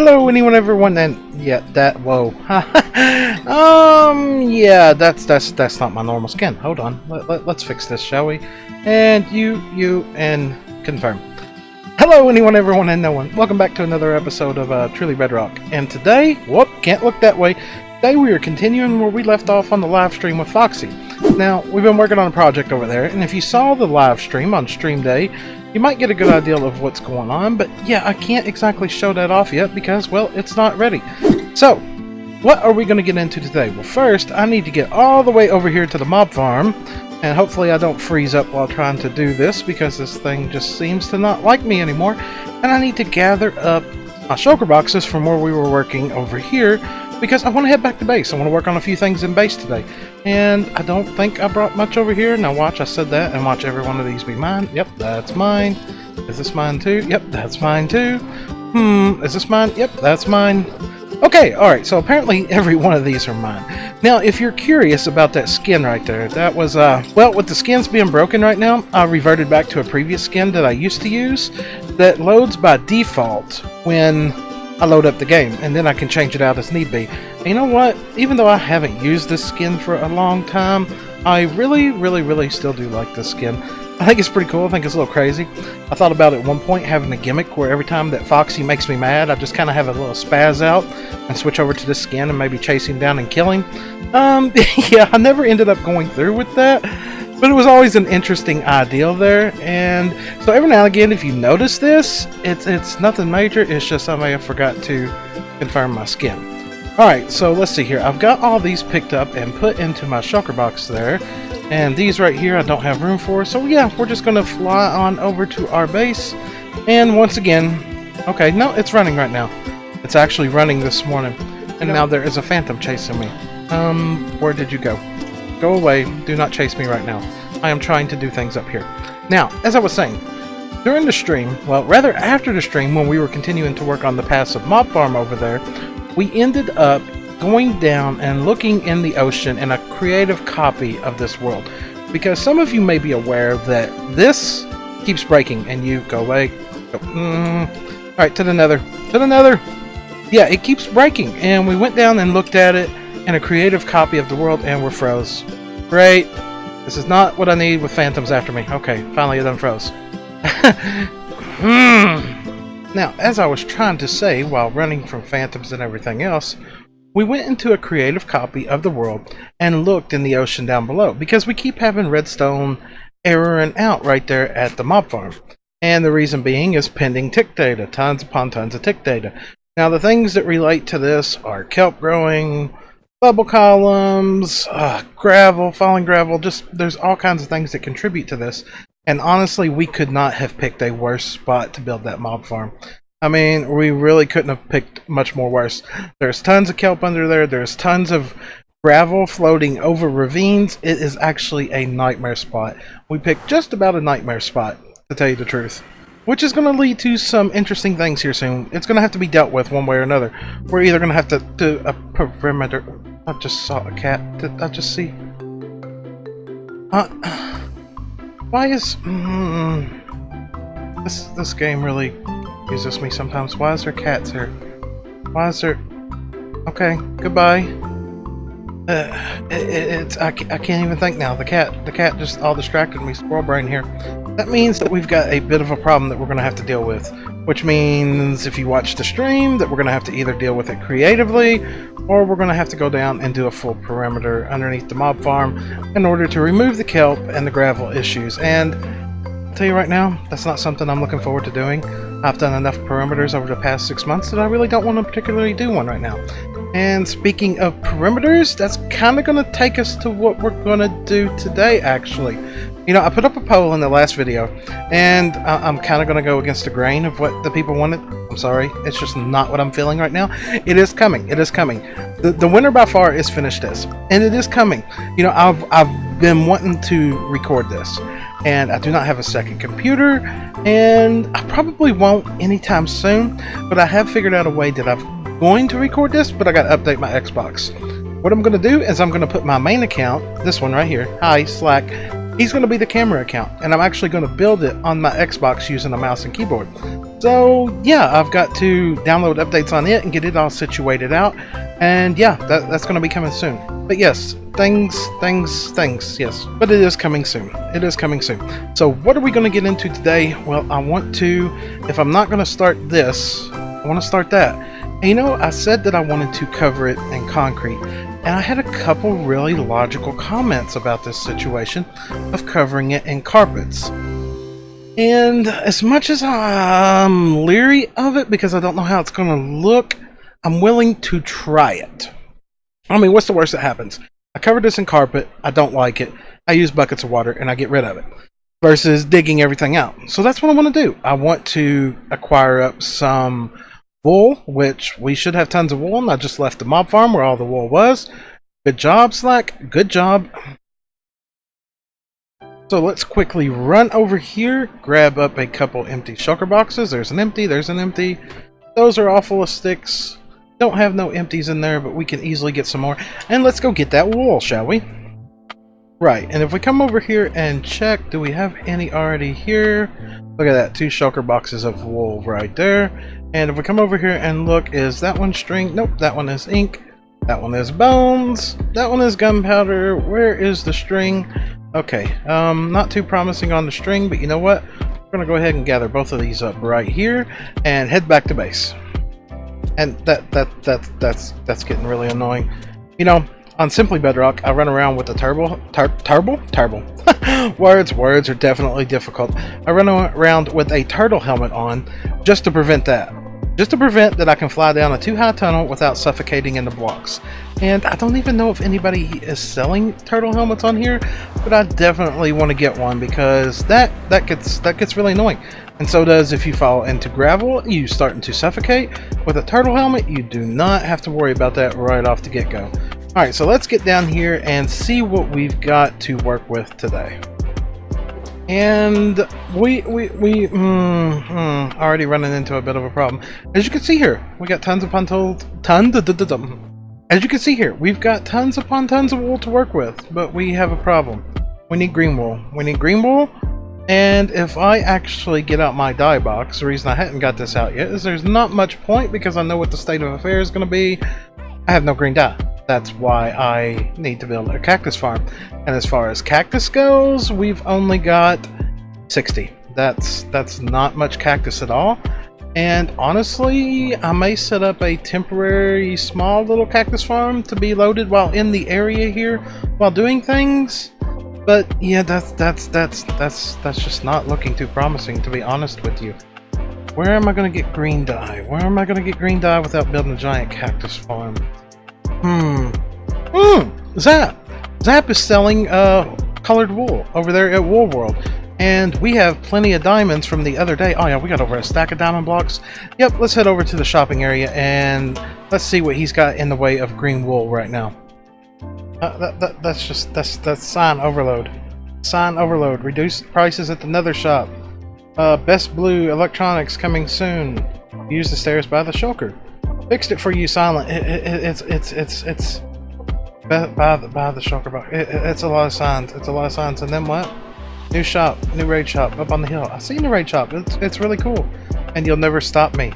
Hello, anyone, everyone, and yeah, that, whoa. Yeah, that's not my normal skin. Hold on, let's fix this, shall we? And you, and confirm. Hello, anyone, everyone, and no one. Welcome back to another episode of Truly Bedrock. And today, whoop, can't look that way. Today we are continuing where we left off on the live stream with Foxy. Now, we've been working on a project over there, and if you saw the live stream on stream day, you might get a good idea of what's going on, but yeah, I can't exactly show that off yet because, well, it's not ready. So, what are we going to get into today? Well, first, I need to get all the way over here to the mob farm, and hopefully I don't freeze up while trying to do this because this thing just seems to not like me anymore. And I need to gather up my shulker boxes from where we were working over here because I want to head back to base. I want to work on a few things in base today. And I don't think I brought much over here. Now watch, I said that, and watch every one of these be mine. Yep, that's mine. Is this mine too? Yep, that's mine too. Is this mine? Yep, that's mine. Okay, alright, so apparently every one of these are mine. Now, if you're curious about that skin right there, that was, well, with the skins being broken right now, I reverted back to a previous skin that I used to use that loads by default when I load up the game, and then I can change it out as need be. And you know what? Even though I haven't used this skin for a long time, I really still do like this skin. I think it's pretty cool. I think it's a little crazy. I thought about at one point having a gimmick where every time that Foxy makes me mad, I just kind of have a little spaz out and switch over to this skin and maybe chase him down and kill him. Yeah, I never ended up going through with that, but it was always an interesting idea there. And so every now and again, if you notice this, it's nothing major. It's just I may have forgot to confirm my skin. Alright, so let's see here. I've got all these picked up and put into my shulker box there. And these right here I don't have room for. So yeah, we're just going to fly on over to our base. And once again, okay, no, it's running right now. It's actually running this morning. And now there is a phantom chasing me. Where did you go? Go away. Do not chase me right now. I am trying to do things up here. Now, as I was saying, during the stream, well, rather after the stream when we were continuing to work on the passive mob farm over there, we ended up going down and looking in the ocean in a creative copy of this world. Because some of you may be aware that this keeps breaking and you go away. Alright, to the nether. To the nether! Yeah, it keeps breaking. And we went down and looked at it in a creative copy of the world and we're froze. Great. This is not what I need with phantoms after me. Okay, finally it unfroze. Now, as I was trying to say while running from phantoms and everything else, we went into a creative copy of the world and looked in the ocean down below because we keep having redstone erroring out right there at the mob farm. And the reason being is pending tick data, tons upon tons of tick data. Now the things that relate to this are kelp growing, bubble columns, gravel, falling gravel, just there's all kinds of things that contribute to this. And honestly, we could not have picked a worse spot to build that mob farm. I mean, we really couldn't have picked much more worse. There's tons of kelp under there. There's tons of gravel floating over ravines. It is actually a nightmare spot. We picked just about a nightmare spot, to tell you the truth. Which is going to lead to some interesting things here soon. It's going to have to be dealt with one way or another. We're either going to have to do a perimeter. I just saw a cat. Did I just see? Why is... This game really uses me sometimes. Why is there cats here? Why is there... Okay, goodbye. I can't even think now. The cat just all distracted me. Squirrel brain here. That means that we've got a bit of a problem that we're going to have to deal with. Which means if you watch the stream that we're going to have to either deal with it creatively or we're going to have to go down and do a full perimeter underneath the mob farm in order to remove the kelp and the gravel issues. And I'll tell you right now, that's not something I'm looking forward to doing. I've done enough perimeters over the past 6 months that I really don't want to particularly do one right now. And speaking of perimeters, that's kind of going to take us to what we're going to do today, actually. You know, I put up a poll in the last video, and I'm kind of going to go against the grain of what the people wanted. I'm sorry, it's just not what I'm feeling right now. It is coming. It is coming. The winner by far is Finish This, and it is coming. You know, I've been wanting to record this, and I do not have a second computer, and I probably won't anytime soon, but I have figured out a way that I'm going to record this, but I got to update my Xbox. What I'm going to do is I'm going to put my main account, this one right here, hi Slack, He's going to be the camera account, and I'm actually going to build it on my Xbox using a mouse and keyboard. So yeah, I've got to download updates on it and get it all situated out, and yeah, that's going to be coming soon. But yes, things, yes. But it is coming soon. It is coming soon. So what are we going to get into today? Well, I want to, if I'm not going to start this, I want to start that. And you know, I said that I wanted to cover it in concrete, and I had a couple really logical comments about this situation of covering it in carpets. And as much as I'm leery of it because I don't know how it's going to look, I'm willing to try it. I mean, what's the worst that happens? I covered this in carpet, I don't like it, I use buckets of water, and I get rid of it. Versus digging everything out. So that's what I want to do. I want to acquire up some wool, which we should have tons of wool, and I just left the mob farm where all the wool was. Good job, Slack. Good job. So let's quickly run over here, grab up a couple empty shulker boxes. There's an empty, there's an empty. Those are all full of sticks. Don't have no empties in there, but we can easily get some more. And let's go get that wool, shall we? Right, and if we come over here and check, do we have any already here? Look at that, 2 shulker boxes of wool right there. And if we come over here and look, is that one string? Nope, that one is ink. That one is bones. That one is gunpowder. Where is the string? Okay, not too promising on the string, but you know what? We're gonna go ahead and gather both of these up right here and head back to base. And that's getting really annoying. You know, on Simply Bedrock, I run around with the turbo. Words are definitely difficult. I run around with a turtle helmet on just to prevent that. Just to prevent that I can fly down a too high tunnel without suffocating in the blocks. And I don't even know if anybody is selling turtle helmets on here, but I definitely want to get one because that gets really annoying. And so does if you fall into gravel, you starting to suffocate. With a turtle helmet, you do not have to worry about that right off the get-go. Alright, so let's get down here and see what we've got to work with today. And we already running into a bit of a problem. As you can see here, we got tons upon as you can see here, we've got tons upon tons of wool to work with, but we have a problem. We need green wool. We need green wool, and if I actually get out my dye box, the reason I hadn't got this out yet is there's not much point because I know what the state of affairs is going to be. I have no green dye. That's why I need to build a cactus farm. And as far as cactus goes, we've only got 60. That's not much cactus at all. And honestly, I may set up a temporary small little cactus farm to be loaded while in the area here while doing things. But yeah, that's just not looking too promising, to be honest with you. Where am I going to get green dye? Where am I going to get green dye without building a giant cactus farm? Zap is selling colored wool over there at Wool World, and we have plenty of diamonds from the other day. Oh yeah, we got over a stack of diamond blocks. Yep, let's head over to the shopping area and let's see what he's got in the way of green wool right now. That's sign overload. Sign overload. Reduced prices at the nether shop. Best blue electronics coming soon. Use the stairs by the shulker. Fixed it for you, Silent. It's by the shulker box. It's a lot of signs. It's a lot of signs. And then what? New shop, new raid shop up on the hill. I've seen the raid shop. It's really cool. And you'll never stop me.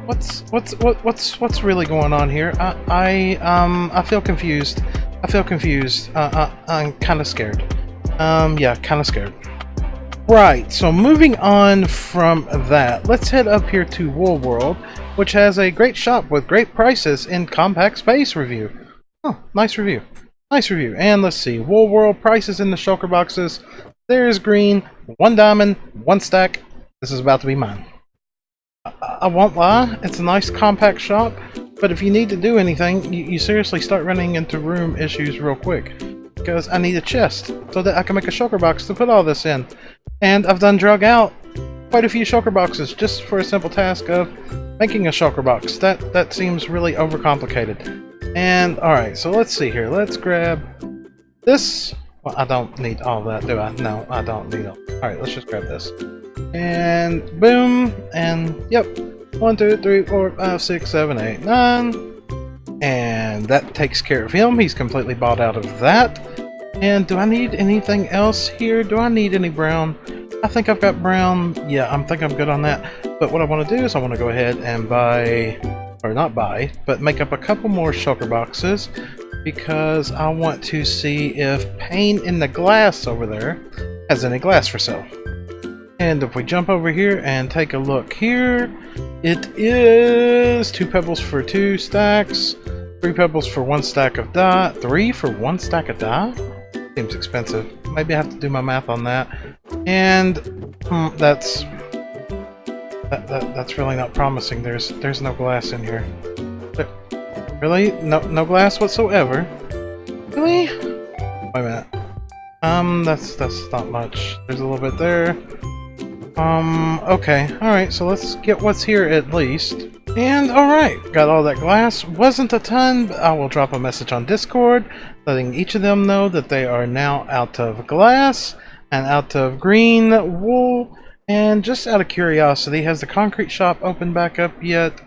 What's really going on here? I feel confused. I feel confused. I'm kind of scared. Yeah, kind of scared. Right, so moving on from that, let's head up here to Wool World, which has a great shop with great prices in compact space review. Oh, nice review. Nice review. And let's see, Wool World prices in the shulker boxes. There's green, 1 diamond, 1 stack. This is about to be mine. I won't lie, it's a nice compact shop, but if you need to do anything, you seriously start running into room issues real quick. Because I need a chest so that I can make a shulker box to put all this in. And I've done drug out quite a few shulker boxes just for a simple task of making a shulker box. That seems really overcomplicated. And alright, so let's see here. Let's grab this. Well, I don't need all that, do I? No, I don't need all. Alright, let's just grab this. And boom. And yep. 1, 2, 3, 4, 5, 6, 7, 8, 9. And that takes care of him. He's completely bought out of that. And do I need anything else here? Do I need any brown? I think I've got brown. Yeah, I think I'm good on that. But what I want to do is I want to go ahead and buy, or not buy, but make up a couple more shulker boxes, because I want to see if Pane in the glass over there has any glass for sale. And if we jump over here and take a look here, it is 2 pebbles for 2 stacks, 3 pebbles for 1 stack of dye, 3 for 1 stack of dye? Seems expensive. Maybe I have to do my math on that. And that's really not promising. There's no glass in here. Really? No glass whatsoever? Really? Wait a minute. That's not much. There's a little bit there. Okay. Alright, so let's get what's here at least. And alright, got all that glass. Wasn't a ton, but I will drop a message on Discord letting each of them know that they are now out of glass and out of green wool. And just out of curiosity, has the concrete shop opened back up yet?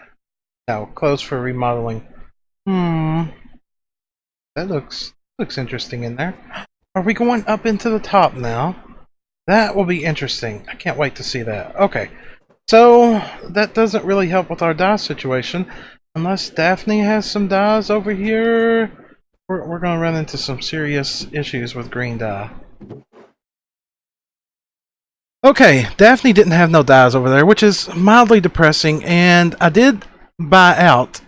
No, closed for remodeling. That looks interesting in there. Are we going up into the top now? That will be interesting. I can't wait to see that. Okay. So, that doesn't really help with our dye situation. Unless Daphne has some dyes over here, we're going to run into some serious issues with green dye. Okay, Daphne didn't have no dyes over there, which is mildly depressing, and I did buy out,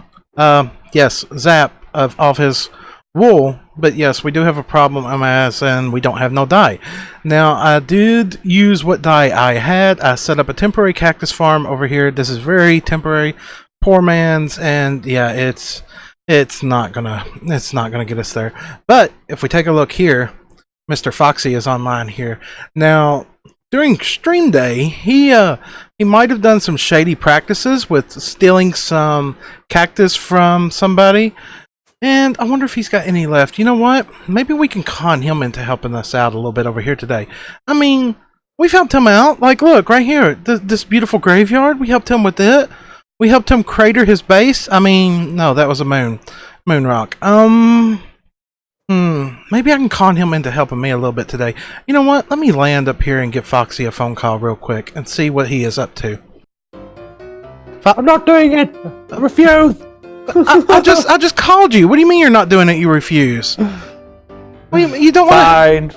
yes, Zap of his wool, but yes, we do have a problem, and we don't have no dye. Now, I did use what dye I had. I set up a temporary cactus farm over here. This is very temporary, poor man's, and yeah, it's not gonna get us there. But if we take a look here, Mr. Foxy is online here now. During stream day, he might have done some shady practices with stealing some cactus from somebody. And I wonder if he's got any left. You know what? Maybe we can con him into helping us out a little bit over here today. I mean, we've helped him out. Like, look, right here. This beautiful graveyard. We helped him with it. We helped him crater his base. I mean, no, that was a moon rock. Maybe I can con him into helping me a little bit today. You know what? Let me land up here and give Foxy a phone call real quick and see what he is up to. I'm not doing it! I refuse! I just called you. What do you mean you're not doing it? You refuse. You don't want. Fine.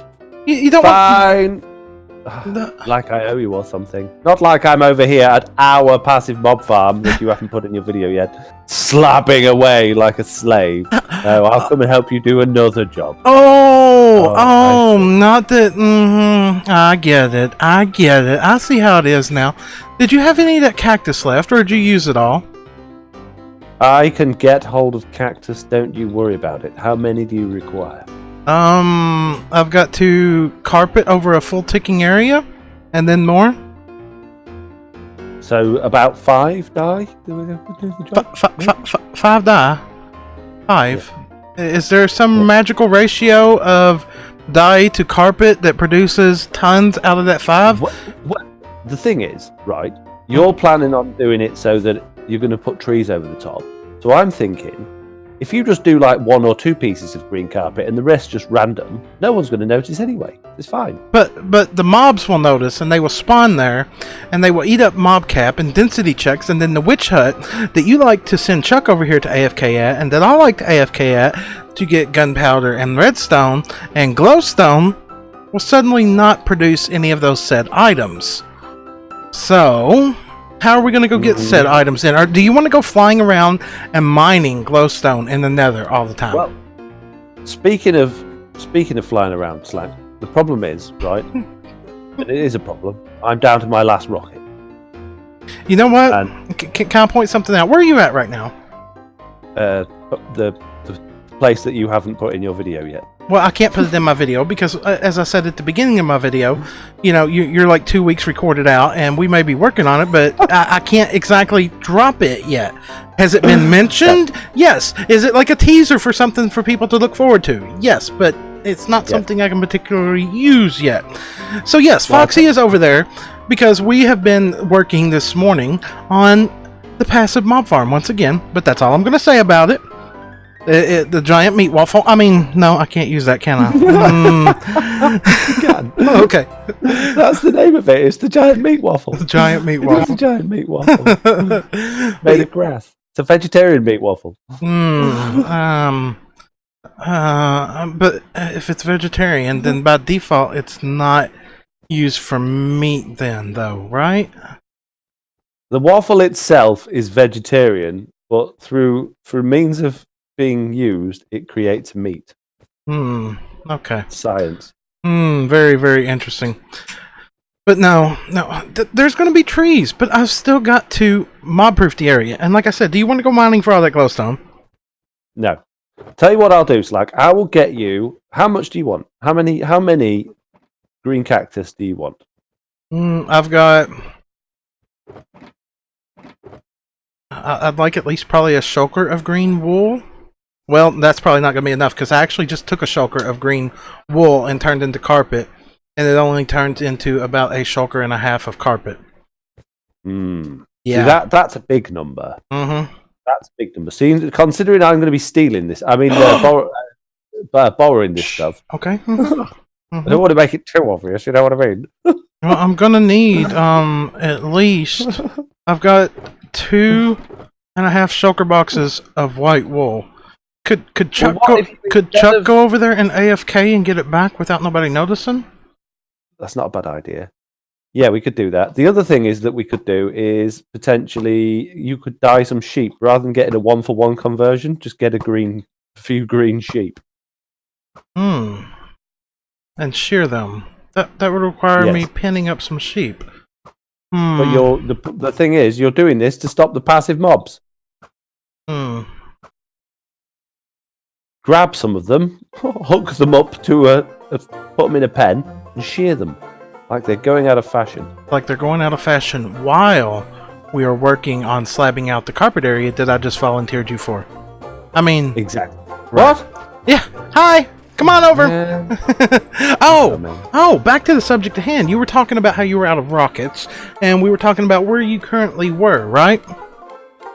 You don't want. Fine. Like I owe you or something. Not like I'm over here at our passive mob farm that you haven't put in your video yet, slapping away like a slave. No, I'll come and help you do another job. Not that. I get it. I see how it is now. Did you have any of that cactus left, or did you use it all? I can get hold of cactus, don't you worry about it. How many do you require? I've got to carpet over a full ticking area, and then more. So, about 5 dye? Do we do the job? 5 dye? 5? Yeah. Is there some magical ratio of dye to carpet that produces tons out of that 5? What? The thing is, right, you're planning on doing it so that you're going to put trees over the top. So I'm thinking, if you just do like 1 or 2 pieces of green carpet and the rest just random, no one's going to notice anyway. It's fine. But the mobs will notice, and they will spawn there, and they will eat up mob cap and density checks, and then the witch hut that you like to send Chuck over here to AFK at, and that I like to AFK at to get gunpowder and redstone and glowstone, will suddenly not produce any of those said items. So, how are we going to go get said items in? Or do you want to go flying around and mining glowstone in the nether all the time? Well, speaking of flying around, Slack, the problem is, right, and it is a problem, I'm down to my last rocket. You know what? Can I point something out? Where are you at right now? The place that you haven't put in your video yet. Well, I can't put it in my video because, as I said at the beginning of my video, you know, you're like 2 weeks recorded out, and we may be working on it, but I can't exactly drop it yet. Has it been mentioned? Yes. Is it like a teaser for something for people to look forward to? Yes, but it's not something I can particularly use yet. So yes, Foxy is over there because we have been working this morning on the passive mob farm once again, but that's all I'm going to say about it. The giant meat waffle. I mean, no, I can't use that, can I? You can. Okay. That's the name of it. It's the giant meat waffle. The giant meat It's waffle. a giant meat waffle. Made of grass. It's a vegetarian meat waffle. But if it's vegetarian, then by default, it's not used for meat then, though, right? The waffle itself is vegetarian, but through means of being used, it creates meat. Okay. Science. Very, very interesting. But no, there's going to be trees, but I've still got to mob-proof the area. And like I said, do you want to go mining for all that glowstone? No. Tell you what I'll do, Slack. I will get you. How much do you want? How many green cactus do you want? I've got. I'd like at least probably a shulker of green wool. Well, that's probably not going to be enough because I actually just took a shulker of green wool and turned into carpet, and it only turned into about a shulker and a half of carpet. Yeah. See, that's a big number. That's a big number. See, considering I'm going to be stealing this, I mean, borrowing this stuff. Okay. I don't want to make it too obvious. You know what I mean? Well, I'm gonna need at least. I've got 2.5 shulker boxes of white wool. Could Chuck go over there and AFK and get it back without nobody noticing? That's not a bad idea. Yeah, we could do that. The other thing is that we could do is potentially you could dye some sheep rather than getting a 1-for-1 conversion. Just get a few green sheep. And shear them. That would require me pinning up some sheep. But the thing is, you're doing this to stop the passive mobs. Grab some of them, hook them up to put them in a pen, and shear them like they're going out of fashion. Like they're going out of fashion while we are working on slabbing out the carpet area that I just volunteered you for. I mean, exactly. Right. What? Yeah. Hi. Come on over. Yeah. Oh, back to the subject at hand. You were talking about how you were out of rockets, and we were talking about where you currently were, right?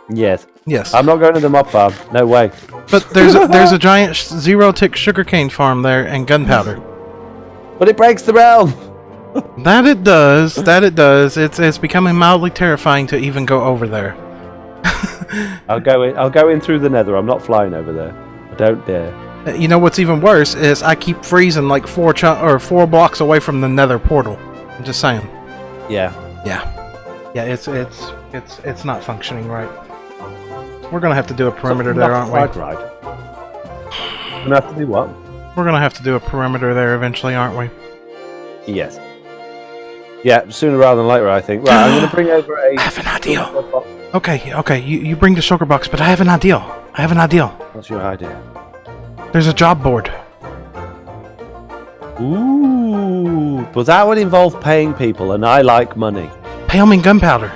Yes. Yes. I'm not going to the mob farm. No way. But there's a giant zero-tick sugarcane farm there and gunpowder. But it breaks the realm. That it does. That it does. It's becoming mildly terrifying to even go over there. I'll go in through the nether. I'm not flying over there. I don't dare. You know what's even worse is I keep freezing like 4 blocks away from the nether portal. I'm just saying. Yeah. It's not functioning right. We're gonna have to do a perimeter there, aren't we? Right. We're gonna have to do what? We're gonna have to do a perimeter there eventually, aren't we? Yes. Yeah, sooner rather than later, I think. Right, I'm gonna bring over a. I have an idea. Okay. You bring the shulker box, but I have an idea. What's your idea? There's a job board. Ooh, but that would involve paying people, and I like money. Pay them in gunpowder.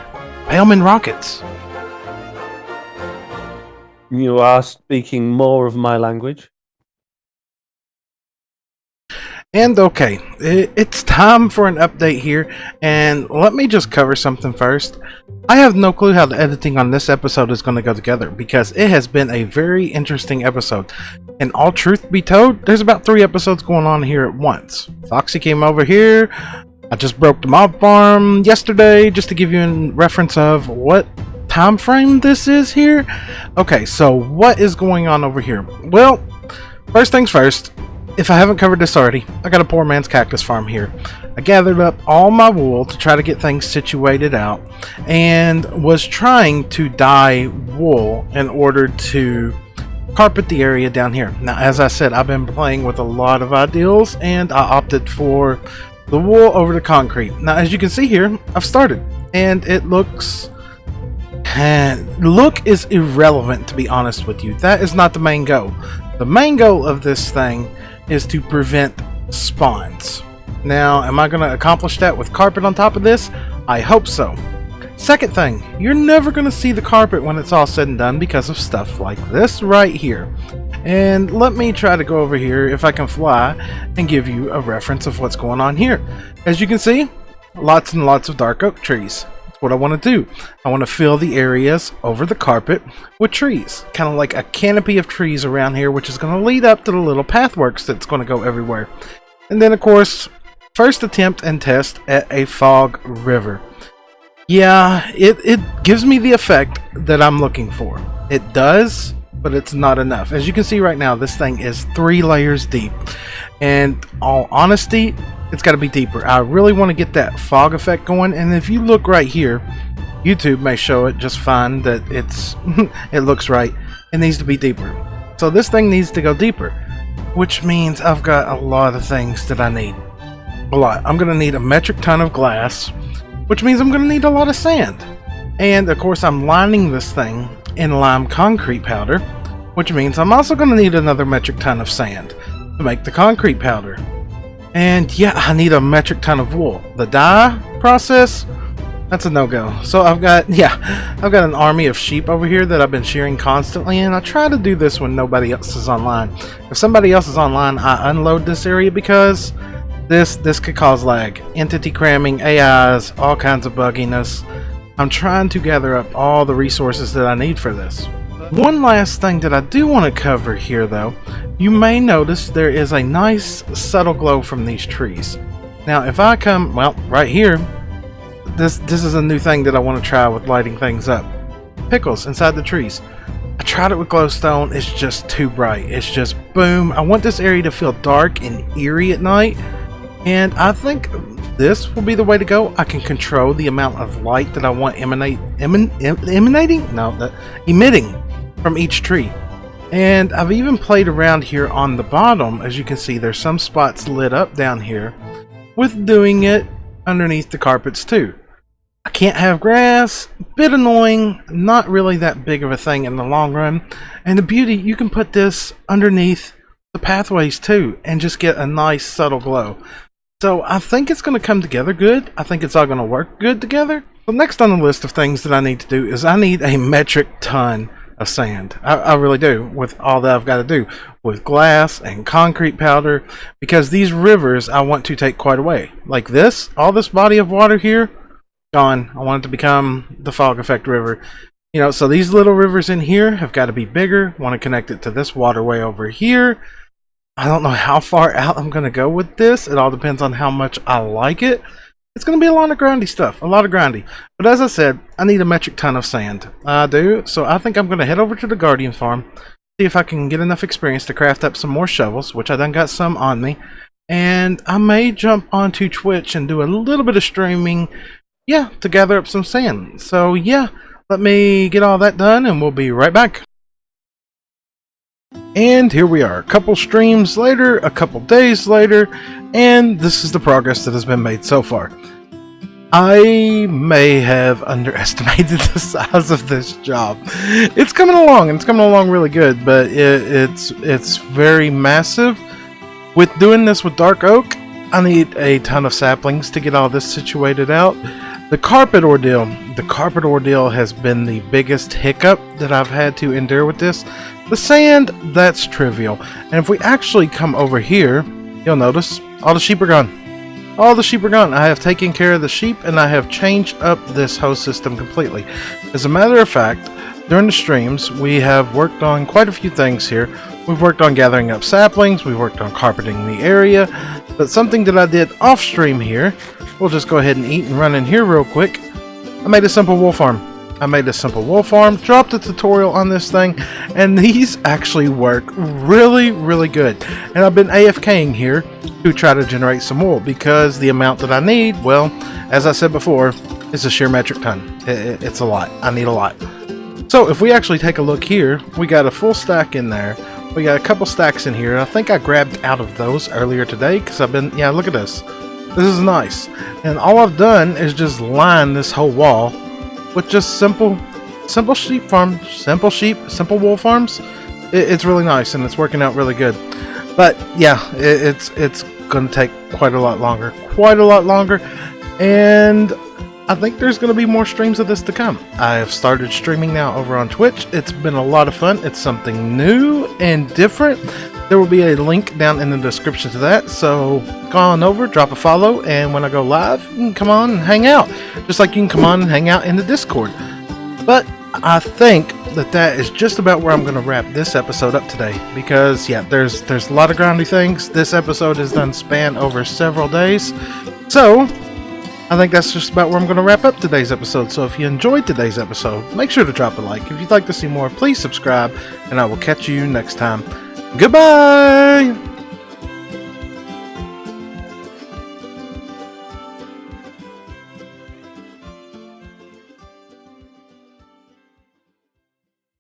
Pay them in rockets. You are speaking more of my language. And okay, it's time for an update here, and let me just cover something first. I have no clue how the editing on this episode is going to go together, because it has been a very interesting episode. And all truth be told, there's about 3 episodes going on here at once. Foxy came over here, I just broke the mob farm yesterday, just to give you a reference of what time frame this is here. Okay, so what is going on over here? Well, first things first, if I haven't covered this already, I got a poor man's cactus farm here. I gathered up all my wool to try to get things situated out, and was trying to dye wool in order to carpet the area down here. Now, as I said, I've been playing with a lot of ideals, and I opted for the wool over the concrete. Now, as you can see here, I've started, and it looks... look is irrelevant, to be honest with you. That is not the main goal. The main goal of this thing is to prevent spawns. Now, am I going to accomplish that with carpet on top of this? I hope so. Second thing, you're never going to see the carpet when it's all said and done because of stuff like this right here. And let me try to go over here, if I can fly, and give you a reference of what's going on here. As you can see, lots and lots of dark oak trees. what I want to do. I want to fill the areas over the carpet with trees, kind of like a canopy of trees around here, which is going to lead up to the little pathworks that's going to go everywhere. And then, of course, first attempt and test at a fog river. Yeah, it gives me the effect that I'm looking for. It does, but it's not enough. As you can see right now, this thing is 3 layers deep. And all honesty, it's got to be deeper. I really want to get that fog effect going. And if you look right here, YouTube may show it just fine that it's it looks right. It needs to be deeper. So this thing needs to go deeper, which means I've got a lot of things that I need. A lot. I'm going to need a metric ton of glass, which means I'm going to need a lot of sand. And of course I'm lining this thing in lime concrete powder, which means I'm also going to need another metric ton of sand to make the concrete powder. And yeah, I need a metric ton of wool. The dye process, that's a no-go. So I've got an army of sheep over here that I've been shearing constantly, and I try to do this when nobody else is online. If somebody else is online, I unload this area because this could cause lag, entity cramming, AIs, all kinds of bugginess. I'm trying to gather up all the resources that I need for this. One last thing that I do want to cover here, though, you may notice there is a nice subtle glow from these trees. Now, if I come, well, right here, this is a new thing that I want to try with lighting things up. Pickles inside the trees. I tried it with glowstone. It's just too bright. It's just boom. I want this area to feel dark and eerie at night. And I think this will be the way to go. I can control the amount of light that I want emitting from each tree. And I've even played around here on the bottom. As you can see, there's some spots lit up down here with doing it underneath the carpets too. I can't have grass, bit annoying, not really that big of a thing in the long run. And the beauty, you can put this underneath the pathways too and just get a nice subtle glow. So I think it's going to come together good. I think it's all going to work good together. So next on the list of things that I need to do is I need a metric ton of sand. I really do, with all that I've got to do with glass and concrete powder, because these rivers I want to take quite away. Like this, all this body of water here, gone. I want it to become the fog effect river. You know, so these little rivers in here have got to be bigger. Want to connect it to this waterway over here. I don't know how far out I'm going to go with this. It all depends on how much I like it. It's going to be a lot of grindy stuff. A lot of grindy. But as I said, I need a metric ton of sand. I do. So I think I'm going to head over to the Guardian farm. See if I can get enough experience to craft up some more shovels. Which I done got some on me. And I may jump onto Twitch and do a little bit of streaming. Yeah, to gather up some sand. So yeah, let me get all that done and we'll be right back. And here we are, a couple streams later, a couple days later, and this is the progress that has been made so far. I may have underestimated the size of this job. It's coming along, and it's coming along really good, but it's very massive. With doing this with dark oak, I need a ton of saplings to get all this situated out. The carpet ordeal has been the biggest hiccup that I've had to endure with this. The sand, that's trivial. And if we actually come over here, you'll notice all the sheep are gone. All the sheep are gone. I have taken care of the sheep and I have changed up this hose system completely. As a matter of fact, during the streams, we have worked on quite a few things here. We've worked on gathering up saplings, we've worked on carpeting the area, but something that I did off stream here, we'll just go ahead and eat and run in here real quick. I made a simple wool farm. Dropped a tutorial on this thing, and these actually work really, really good. And I've been AFKing here to try to generate some wool, because the amount that I need, well, as I said before, is a sheer metric ton. It's a lot. I need a lot. So if we actually take a look here, we got a full stack in there. We got a couple stacks in here. I think I grabbed out of those earlier today, because I've been, yeah, look at this. This is nice. And all I've done is just line this whole wall with just simple sheep farms, simple wool farms. It's really nice and it's working out really good. But yeah, it's going to take quite a lot longer, and I think there's going to be more streams of this to come. I have started streaming now over on Twitch. It's been a lot of fun. It's something new and different. There will be a link down in the description to that, so go on over, drop a follow, and when I go live, you can come on and hang out. Just like you can come on and hang out in the Discord. But I think that is just about where I'm going to wrap this episode up today, because yeah, there's a lot of groundy things. This episode has done span over several days, so I think that's just about where I'm going to wrap up today's episode. So if you enjoyed today's episode, make sure to drop a like. If you'd like to see more, please subscribe, and I will catch you next time. Goodbye!